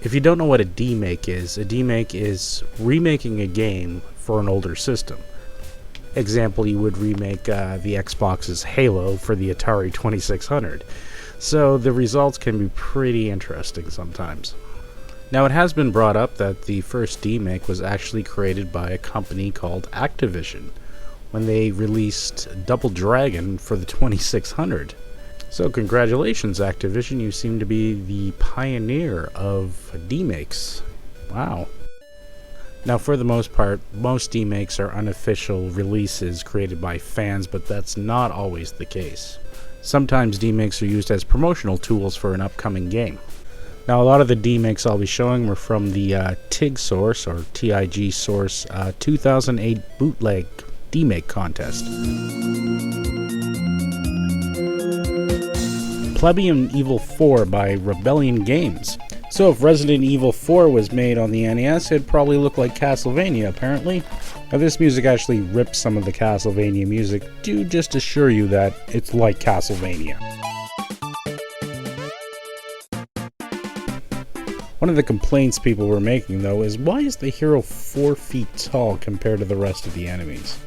If you don't know what a demake is remaking a game for an older system. Example, you would remake the Xbox's Halo for the Atari 2600. So the results can be pretty interesting sometimes. Now, it has been brought up that the first Demake was actually created by a company called Activision when they released Double Dragon for the 2600. So congratulations, Activision, you seem to be the pioneer of Demakes. Wow. Now, for the most part, most Demakes are unofficial releases created by fans, but that's not always the case. Sometimes Demakes are used as promotional tools for an upcoming game. Now, a lot of the Demakes I'll be showing were from the TIGsource, or TIGsource, 2008 bootleg Demake contest. Plebeian Evil 4 by Rebellion Games. So if Resident Evil 4 was made on the NES, it'd probably look like Castlevania, apparently. Now, this music actually rips some of the Castlevania music to just assure you that it's like Castlevania. One of the complaints people were making, though, is why is the hero 4 feet tall compared to the rest of the enemies?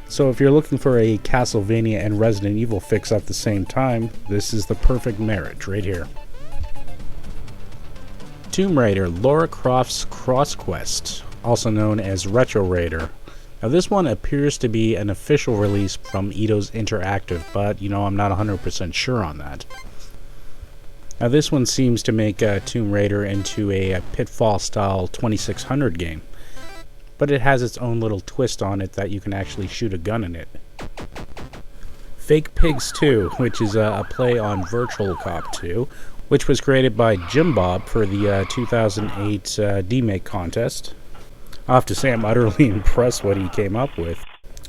So if you're looking for a Castlevania and Resident Evil fix at the same time, this is the perfect marriage right here. Tomb Raider: Lara Croft's Cross Quest, also known as Retro Raider. Now, this one appears to be an official release from Eidos Interactive, but I'm not 100% sure on that. Now, this one seems to make Tomb Raider into a Pitfall-style 2600 game, but it has its own little twist on it that you can actually shoot a gun in it. Fake Pigs 2, which is a play on Virtual Cop 2, which was created by Jim Bob for the 2008 Demake contest. I have to say I'm utterly impressed what he came up with.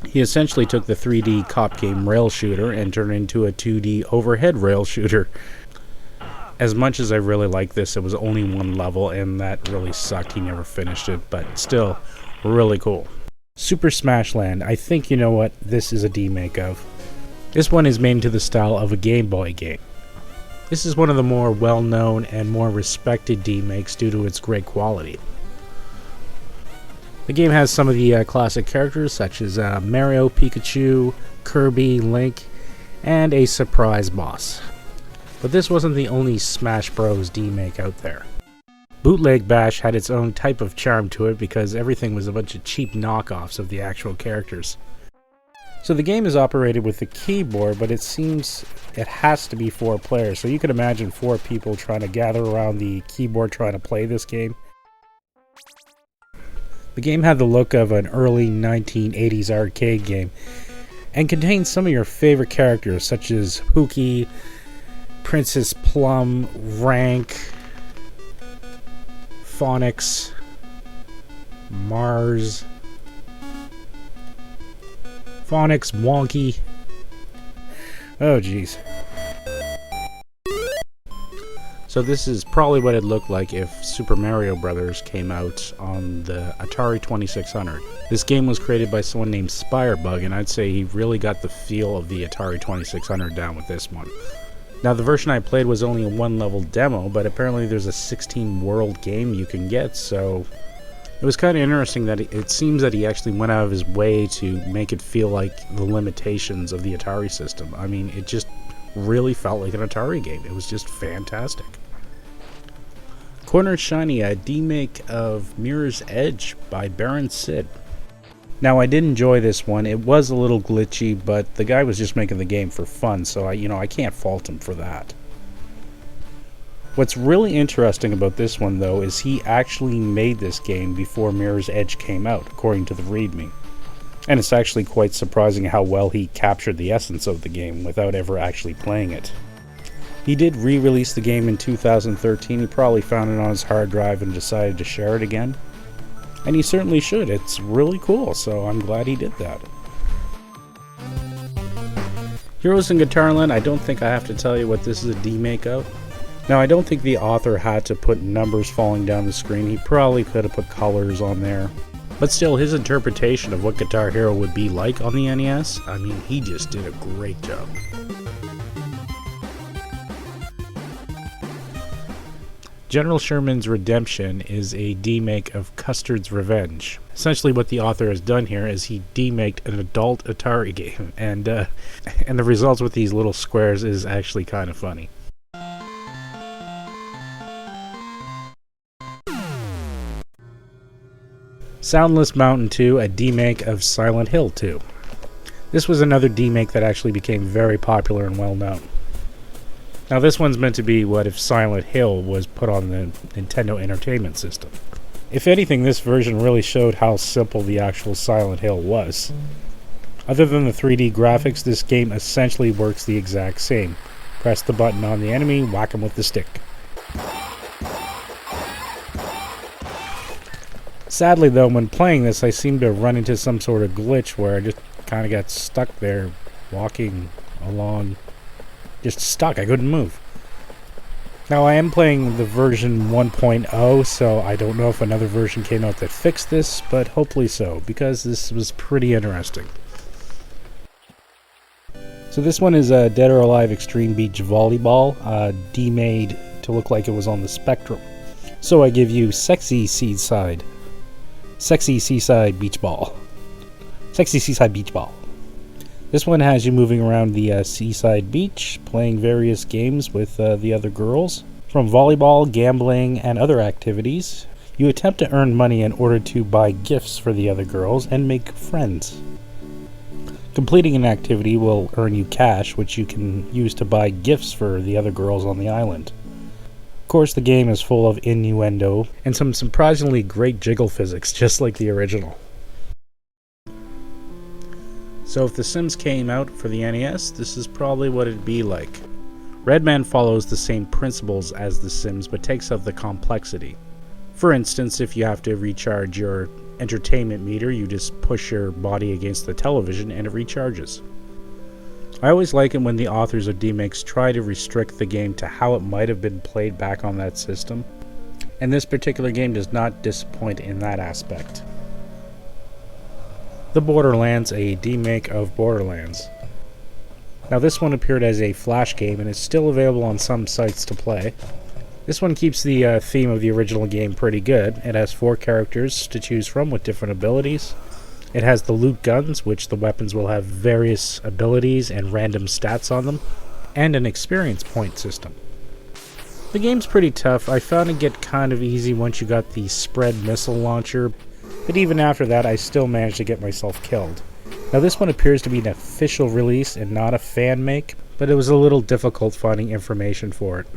He essentially took the 3D cop game rail shooter and turned it into a 2D overhead rail shooter. As much as I really like this, it was only one level, and that really sucked. He never finished it, but still, really cool. Super Smash Land. I think you know what this is a demake of. This one is made into the style of a Game Boy game. This is one of the more well-known and more respected demakes due to its great quality. The game has some of the classic characters such as Mario, Pikachu, Kirby, Link, and a surprise boss. But this wasn't the only Smash Bros. Demake out there. Bootleg Bash had its own type of charm to it because everything was a bunch of cheap knockoffs of the actual characters. So the game is operated with the keyboard, but it seems it has to be 4 players. So you could imagine 4 people trying to gather around the keyboard trying to play this game. The game had the look of an early 1980s arcade game and contained some of your favorite characters such as Pookie, Princess Plum, Rank, Phonix, Mars, Phonix, Wonky. Oh geez. So this is probably what it looked like if Super Mario Bros. Came out on the Atari 2600. This game was created by someone named Spirebug, and I'd say he really got the feel of the Atari 2600 down with this one. Now, the version I played was only a 1-level demo, but apparently there's a 16-world game you can get, so it was kind of interesting that it seems that he actually went out of his way to make it feel like the limitations of the Atari system. I mean, it just really felt like an Atari game. It was just fantastic. Corner Shiny, a demake of Mirror's Edge by Baron Sid. Now, I did enjoy this one. It was a little glitchy, but the guy was just making the game for fun, so I can't fault him for that. What's really interesting about this one, though, is he actually made this game before Mirror's Edge came out, according to the README. And it's actually quite surprising how well he captured the essence of the game without ever actually playing it. He did re-release the game in 2013. He probably found it on his hard drive and decided to share it again. And he certainly should. It's really cool, so I'm glad he did that. Heroes in Guitarland, I don't think I have to tell you what this is a demake of. Now, I don't think the author had to put numbers falling down the screen. He probably could have put colors on there. But still, his interpretation of what Guitar Hero would be like on the NES, I mean, he just did a great job. General Sherman's Redemption is a demake of Custard's Revenge. Essentially what the author has done here is he demaked an adult Atari game, and the results with these little squares is actually kind of funny. Soundless Mountain 2, a demake of Silent Hill 2. This was another demake that actually became very popular and well known. Now this one's meant to be what if Silent Hill was put on the Nintendo Entertainment System. If anything, this version really showed how simple the actual Silent Hill was. Other than the 3D graphics, this game essentially works the exact same. Press the button on the enemy, whack him with the stick. Sadly though, when playing this, I seemed to run into some sort of glitch where I just kind of got stuck there, walking along. Just stuck, I couldn't move. Now I am playing the version 1.0, so I don't know if another version came out that fixed this, but hopefully so, because this was pretty interesting. So this one is Dead or Alive Extreme Beach Volleyball, demade to look like it was on the Spectrum. So I give you Sexy Seaside Beach Ball. Sexy Seaside Beach Ball. This one has you moving around the seaside beach, playing various games with the other girls. From volleyball, gambling, and other activities, you attempt to earn money in order to buy gifts for the other girls and make friends. Completing an activity will earn you cash, which you can use to buy gifts for the other girls on the island. Of course, the game is full of innuendo and some surprisingly great jiggle physics, just like the original. So if The Sims came out for the NES, this is probably what it'd be like. Redman follows the same principles as The Sims, but takes up the complexity. For instance, if you have to recharge your entertainment meter, you just push your body against the television and it recharges. I always like it when the authors of Demakes try to restrict the game to how it might have been played back on that system, and this particular game does not disappoint in that aspect. The Borderlands, a demake of Borderlands. Now this one appeared as a flash game and is still available on some sites to play. This one keeps the theme of the original game pretty good. It has 4 characters to choose from with different abilities. It has the loot guns, which the weapons will have various abilities and random stats on them, and an experience point system. The game's pretty tough. I found it get kind of easy once you got the spread missile launcher, but even after that I still managed to get myself killed. Now this one appears to be an official release and not a fan make, but it was a little difficult finding information for it.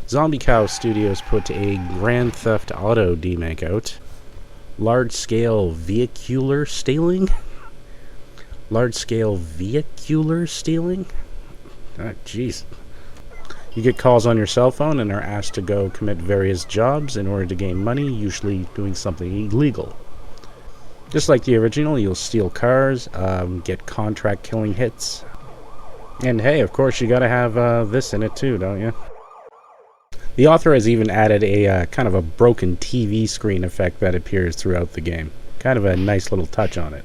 Zombie Cow Studios put a Grand Theft Auto demake out. Large-scale vehicular stealing? Large-scale vehicular stealing? Ah, jeez. You get calls on your cell phone and are asked to go commit various jobs in order to gain money, usually doing something illegal. Just like the original, you'll steal cars, get contract killing hits. And hey, of course you gotta have this in it too, don't you? The author has even added a kind of a broken TV screen effect that appears throughout the game. Kind of a nice little touch on it.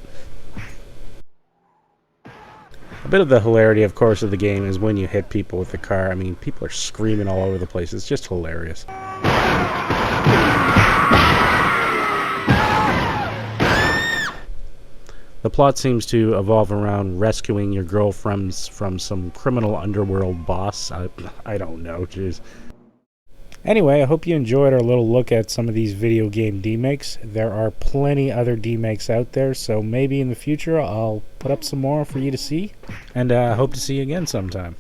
A bit of the hilarity, of course, of the game is when you hit people with the car. I mean, people are screaming all over the place. It's just hilarious. The plot seems to evolve around rescuing your girl from some criminal underworld boss. I don't know, jeez. Anyway, I hope you enjoyed our little look at some of these video game demakes. There are plenty other demakes out there, so maybe in the future I'll put up some more for you to see. And I hope to see you again sometime.